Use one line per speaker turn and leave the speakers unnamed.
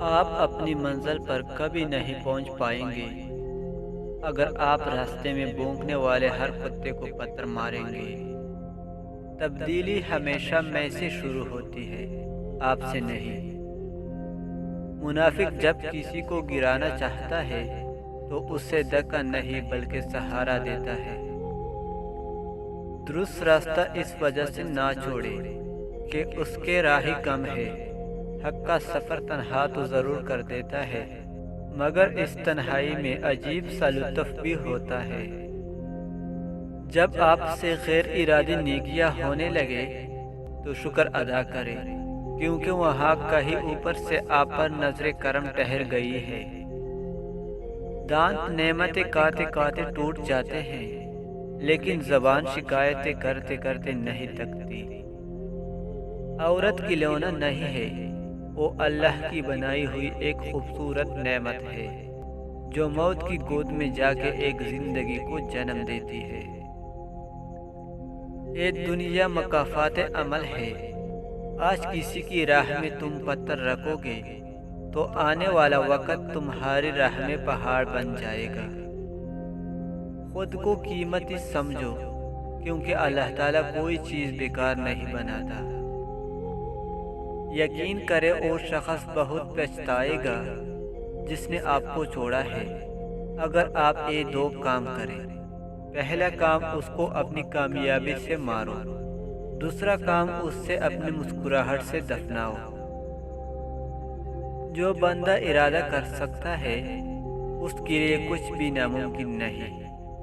آپ اپنی منزل پر کبھی نہیں پہنچ پائیں گے اگر آپ راستے میں بھونکنے والے ہر کتے کو پتھر ماریں گے۔ تبدیلی ہمیشہ میں سے شروع ہوتی ہے، آپ سے نہیں۔ منافق جب کسی کو گرانا چاہتا ہے تو اس سے دھکا نہیں بلکہ سہارا دیتا ہے۔ درست راستہ اس وجہ سے نہ چھوڑے کہ اس کے راہی کم ہے۔ حق کا سفر تنہا تو ضرور کر دیتا ہے، مگر اس تنہائی میں عجیب سا لطف بھی ہوتا ہے۔ جب آپ سے غیر ارادی نیکیاں ہونے لگے تو شکر ادا کریں، کیونکہ وہاں کہیں اوپر سے آپ پر نظر کرم ٹھہر گئی ہے۔ دانت نعمتیں کاتے کاتے ٹوٹ جاتے ہیں، لیکن زبان شکایتیں کرتے کرتے نہیں تکتی۔ عورت کھلونا نہیں ہے، وہ اللہ کی بنائی ہوئی ایک خوبصورت نعمت ہے جو موت کی گود میں جا کے ایک زندگی کو جنم دیتی ہے۔ یہ دنیا مکافات عمل ہے۔ آج کسی کی راہ میں تم پتھر رکھو گے تو آنے والا وقت تمہاری راہ میں پہاڑ بن جائے گا۔ خود کو قیمتی سمجھو، کیونکہ اللہ تعالیٰ کوئی چیز بیکار نہیں بناتا۔ یقین کرے وہ شخص بہت پچھتائے گا جس نے آپ کو چھوڑا ہے اگر آپ یہ دو کام کریں۔ پہلا کام، اس کو اپنی کامیابی سے مارو۔ دوسرا کام، اس سے اپنی مسکراہٹ سے دفناؤ۔ جو بندہ ارادہ کر سکتا ہے اس کے لیے کچھ بھی ناممکن نہیں۔